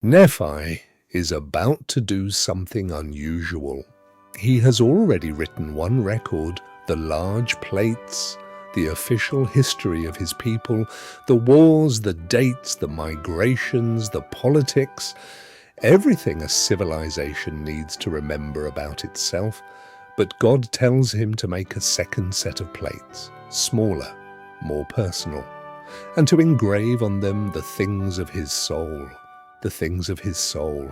Nephi is about to do something unusual. He has already written one record, the large plates, the official history of his people, the wars, the dates, the migrations, the politics, everything a civilization needs to remember about itself. But God tells him to make a second set of plates, smaller, more personal, and to engrave on them the things of his soul. The things of his soul.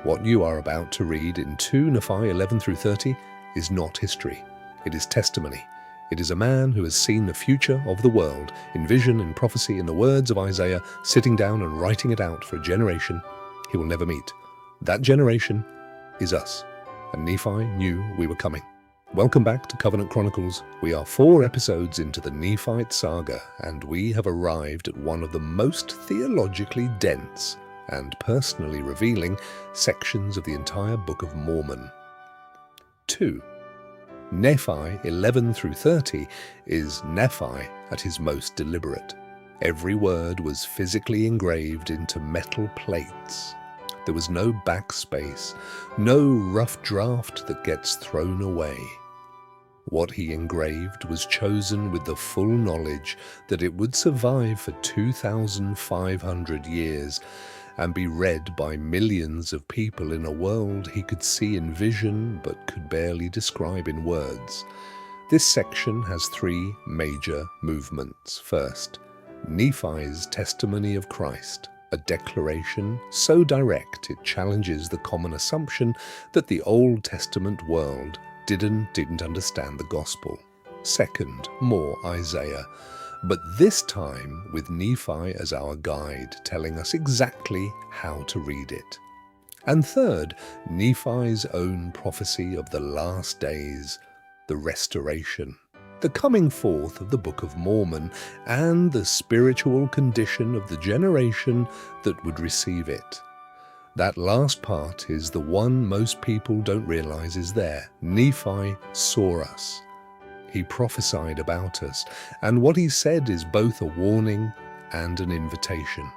What you are about to read in 2 Nephi 11 through 30 is not history. It is testimony. It is a man who has seen the future of the world in vision and prophecy in the words of Isaiah, sitting down and writing it out for a generation he will never meet. That generation is us, and Nephi knew we were coming. Welcome back to Covenant Chronicles. We are 4 episodes into the Nephite saga, and we have arrived at one of the most theologically dense and personally revealing sections of the entire Book of Mormon. 2. Nephi 11 through 30 is Nephi at his most deliberate. Every word was physically engraved into metal plates. There was no backspace, no rough draft that gets thrown away. What he engraved was chosen with the full knowledge that it would survive for 2,500 years and be read by millions of people in a world he could see in vision but could barely describe in words. This section has 3 major movements. First, Nephi's testimony of Christ, a declaration so direct it challenges the common assumption that the Old Testament world didn't understand the gospel. Second, more Isaiah, but this time with Nephi as our guide, telling us exactly how to read it. And third, Nephi's own prophecy of the last days, the restoration, the coming forth of the Book of Mormon, and the spiritual condition of the generation that would receive it. That last part is the one most people don't realize is there. Nephi saw us. He prophesied about us, and what he said is both a warning and an invitation.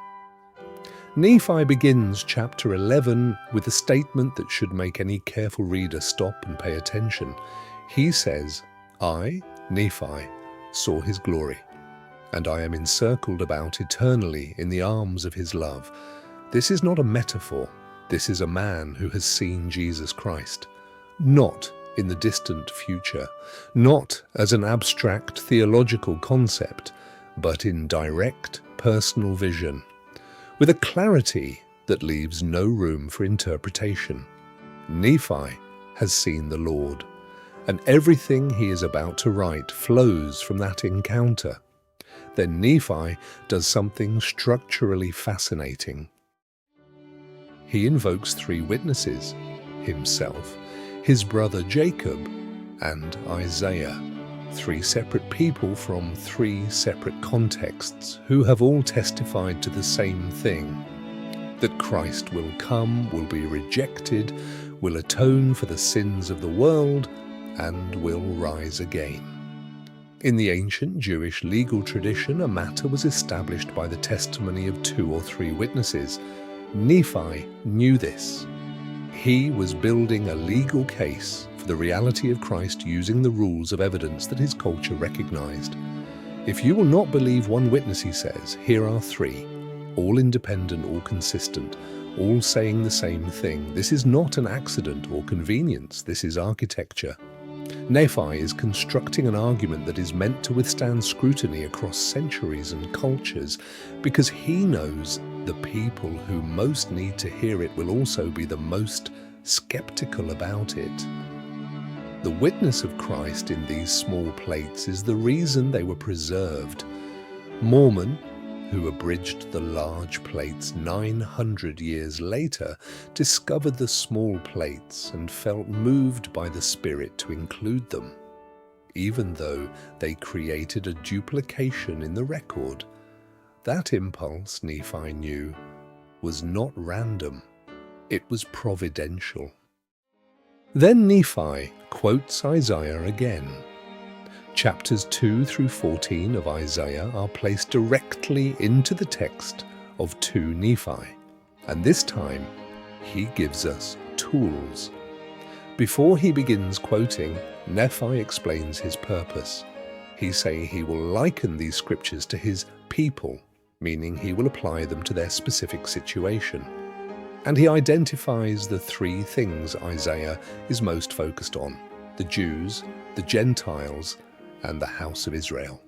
Nephi begins chapter 11 with a statement that should make any careful reader stop and pay attention. He says, "I, Nephi, saw his glory, and I am encircled about eternally in the arms of his love." This is not a metaphor. This is a man who has seen Jesus Christ, not in the distant future, not as an abstract theological concept, but in direct personal vision, with a clarity that leaves no room for interpretation. Nephi has seen the Lord, and everything he is about to write flows from that encounter. Then Nephi does something structurally fascinating. He invokes 3 witnesses, himself, his brother Jacob, and Isaiah, 3 separate people from 3 separate contexts who have all testified to the same thing, that Christ will come, will be rejected, will atone for the sins of the world, and will rise again. In the ancient Jewish legal tradition, a matter was established by the testimony of 2 or 3 witnesses. Nephi knew this. He was building a legal case for the reality of Christ using the rules of evidence that his culture recognized. If you will not believe one witness, he says, here are 3, all independent, all consistent, all saying the same thing. This is not an accident or convenience. This is architecture. Nephi is constructing an argument that is meant to withstand scrutiny across centuries and cultures, because he knows the people who most need to hear it will also be the most skeptical about it. The witness of Christ in these small plates is the reason they were preserved. Mormon, who abridged the large plates 900 years later, discovered the small plates and felt moved by the Spirit to include them, even though they created a duplication in the record. That impulse, Nephi knew, was not random. It was providential. Then Nephi quotes Isaiah again. Chapters 2 through 14 of Isaiah are placed directly into the text of 2 Nephi. And this time, he gives us tools. Before he begins quoting, Nephi explains his purpose. He says he will liken these scriptures to his people, meaning he will apply them to their specific situation. And he identifies the three things Isaiah is most focused on: the Jews, the Gentiles, and the house of Israel.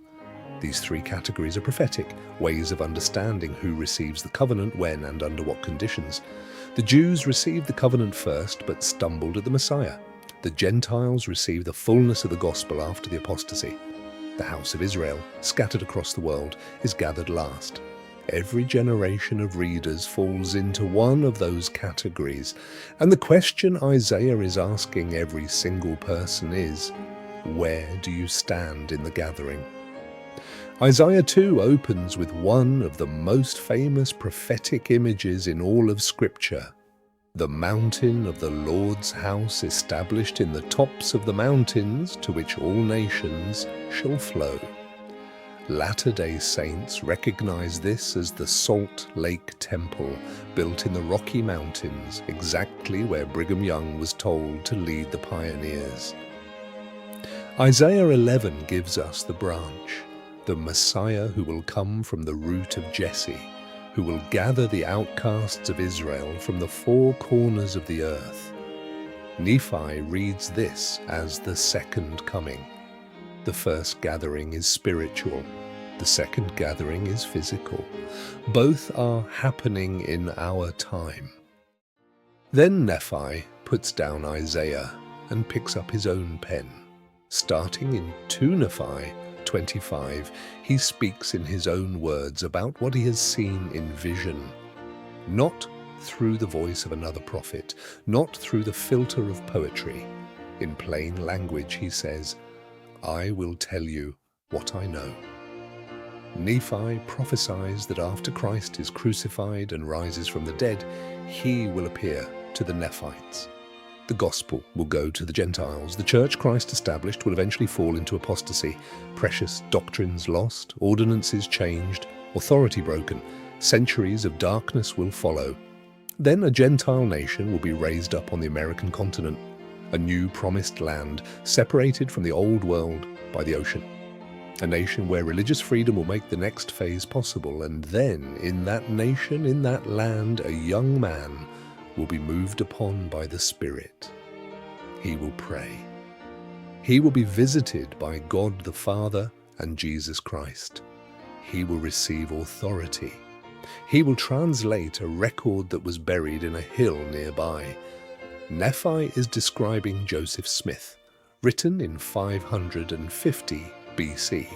These three categories are prophetic, ways of understanding who receives the covenant, when, and under what conditions. The Jews received the covenant first, but stumbled at the Messiah. The Gentiles received the fullness of the gospel after the apostasy. The house of Israel, scattered across the world, is gathered last. Every generation of readers falls into one of those categories, and the question Isaiah is asking every single person is, where do you stand in the gathering? Isaiah 2 opens with one of the most famous prophetic images in all of Scripture: the mountain of the Lord's house established in the tops of the mountains, to which all nations shall flow. Latter-day Saints recognize this as the Salt Lake Temple, built in the Rocky Mountains, exactly where Brigham Young was told to lead the pioneers. Isaiah 11 gives us the branch, the Messiah who will come from the root of Jesse, who will gather the outcasts of Israel from the four corners of the earth. Nephi reads this as the second coming. The first gathering is spiritual. The second gathering is physical. Both are happening in our time. Then Nephi puts down Isaiah and picks up his own pen. Starting in 2 Nephi 25, he speaks in his own words about what he has seen in vision, not through the voice of another prophet, not through the filter of poetry. In plain language, he says, I will tell you what I know. Nephi prophesies that after Christ is crucified and rises from the dead, he will appear to the Nephites. The gospel will go to the Gentiles. The church Christ established will eventually fall into apostasy. Precious doctrines lost, ordinances changed, authority broken. Centuries of darkness will follow. Then a Gentile nation will be raised up on the American continent, a new promised land separated from the old world by the ocean. A nation where religious freedom will make the next phase possible, and then in that nation, in that land, a young man will be moved upon by the Spirit. He will pray. He will be visited by God the Father and Jesus Christ. He will receive authority. He will translate a record that was buried in a hill nearby. Nephi is describing Joseph Smith, written in 550 BC,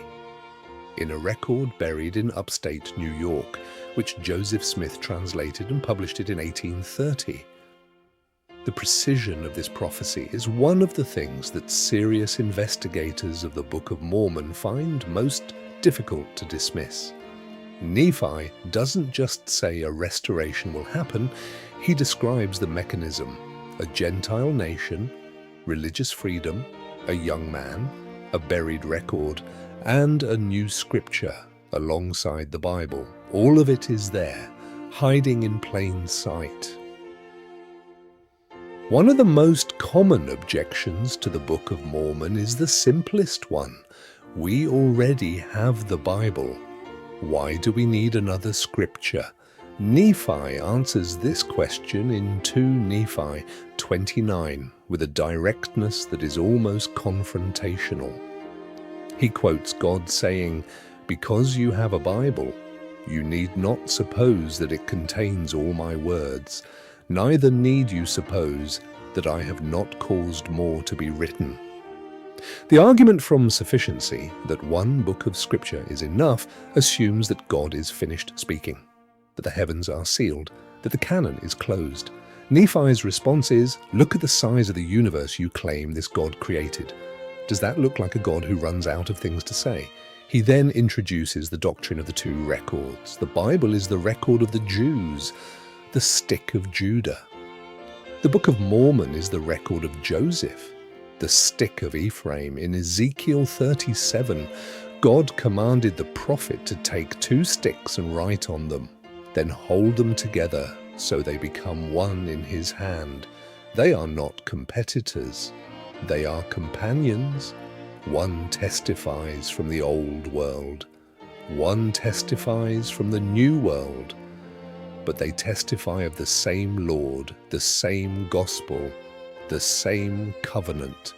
in a record buried in upstate New York, which Joseph Smith translated and published it in 1830. The precision of this prophecy is one of the things that serious investigators of the Book of Mormon find most difficult to dismiss. Nephi doesn't just say a restoration will happen, he describes the mechanism: a Gentile nation, religious freedom, a young man, a buried record, and a new scripture alongside the Bible. All of it is there, hiding in plain sight. One of the most common objections to the Book of Mormon is the simplest one. We already have the Bible. Why do we need another scripture? Nephi answers this question in 2 Nephi 29 with a directness that is almost confrontational. He quotes God saying, "Because you have a Bible, you need not suppose that it contains all my words, neither need you suppose that I have not caused more to be written." The argument from sufficiency, that one book of Scripture is enough, assumes that God is finished speaking, that the heavens are sealed, that the canon is closed. Nephi's response is, look at the size of the universe you claim this God created. Does that look like a God who runs out of things to say? He then introduces the doctrine of the two records. The Bible is the record of the Jews, the stick of Judah. The Book of Mormon is the record of Joseph, the stick of Ephraim. In Ezekiel 37, God commanded the prophet to take 2 sticks and write on them, then hold them together so they become one in his hand. They are not competitors. They are companions. One testifies from the old world. One testifies from the new world. But they testify of the same Lord, the same gospel, the same covenant.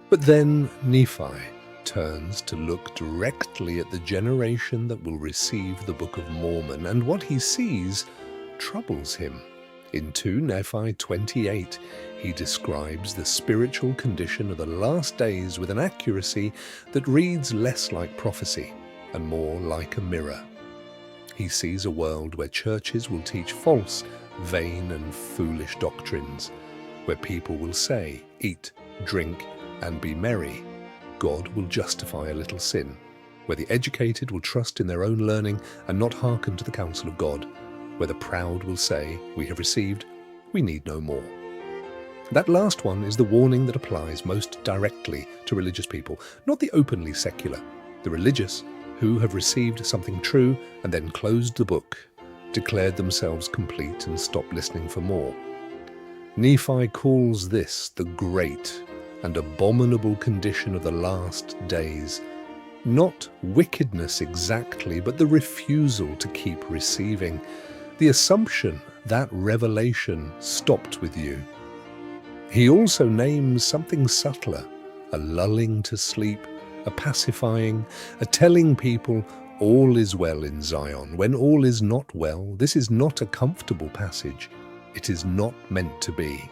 But then Nephi turns to look directly at the generation that will receive the Book of Mormon, and what he sees troubles him. In 2 Nephi 28, he describes the spiritual condition of the last days with an accuracy that reads less like prophecy and more like a mirror. He sees a world where churches will teach false, vain and foolish doctrines, where people will say, eat, drink, and be merry. God will justify a little sin, where the educated will trust in their own learning and not hearken to the counsel of God, where the proud will say, we have received, we need no more. That last one is the warning that applies most directly to religious people, not the openly secular. The religious, who have received something true and then closed the book, declared themselves complete and stopped listening for more. Nephi calls this the great and abominable condition of the last days. Not wickedness exactly, but the refusal to keep receiving. The assumption that revelation stopped with you. He also names something subtler, a lulling to sleep, a pacifying, a telling people all is well in Zion, when all is not well. This is not a comfortable passage. It is not meant to be.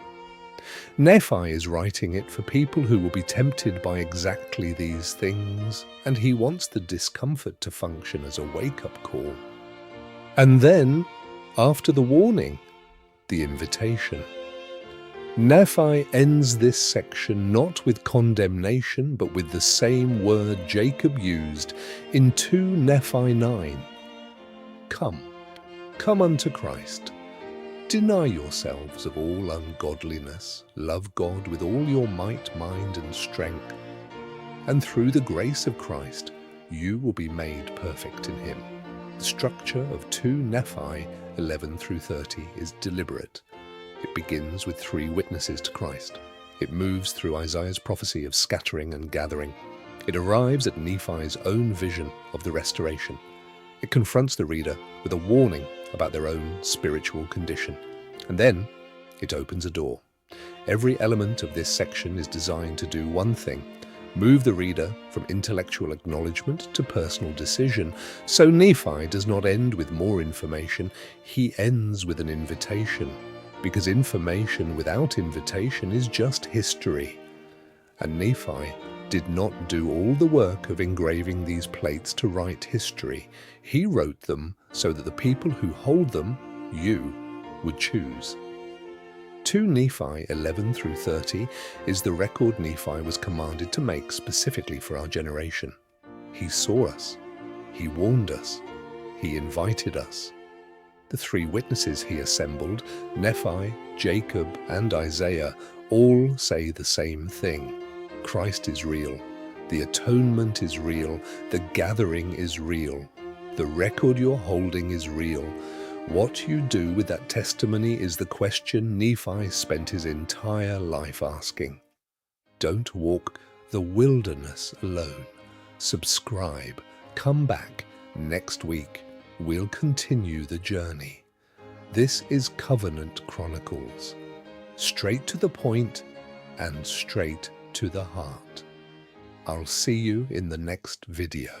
Nephi is writing it for people who will be tempted by exactly these things, and he wants the discomfort to function as a wake-up call. And then, after the warning, the invitation. Nephi ends this section not with condemnation, but with the same word Jacob used in 2 Nephi 9. Come unto Christ. Deny yourselves of all ungodliness. Love God with all your might, mind, and strength. And through the grace of Christ, you will be made perfect in him. The structure of 2 Nephi 11 through 30 is deliberate. It begins with 3 witnesses to Christ. It moves through Isaiah's prophecy of scattering and gathering. It arrives at Nephi's own vision of the restoration. It confronts the reader with a warning about their own spiritual condition. And then it opens a door. Every element of this section is designed to do one thing: move the reader from intellectual acknowledgement to personal decision. So Nephi does not end with more information. He ends with an invitation, because information without invitation is just history. And Nephi did not do all the work of engraving these plates to write history. He wrote them so that the people who hold them, you, would choose. 2 Nephi 11 through 30 is the record Nephi was commanded to make specifically for our generation. He saw us. He warned us. He invited us. The 3 witnesses he assembled, Nephi, Jacob, and Isaiah, all say the same thing. Christ is real. The atonement is real. The gathering is real. The record you're holding is real. What you do with that testimony is the question Nephi spent his entire life asking. Don't walk the wilderness alone. Subscribe. Come back next week. We'll continue the journey. This is Covenant Chronicles. Straight to the point and straight to the heart. I'll see you in the next video.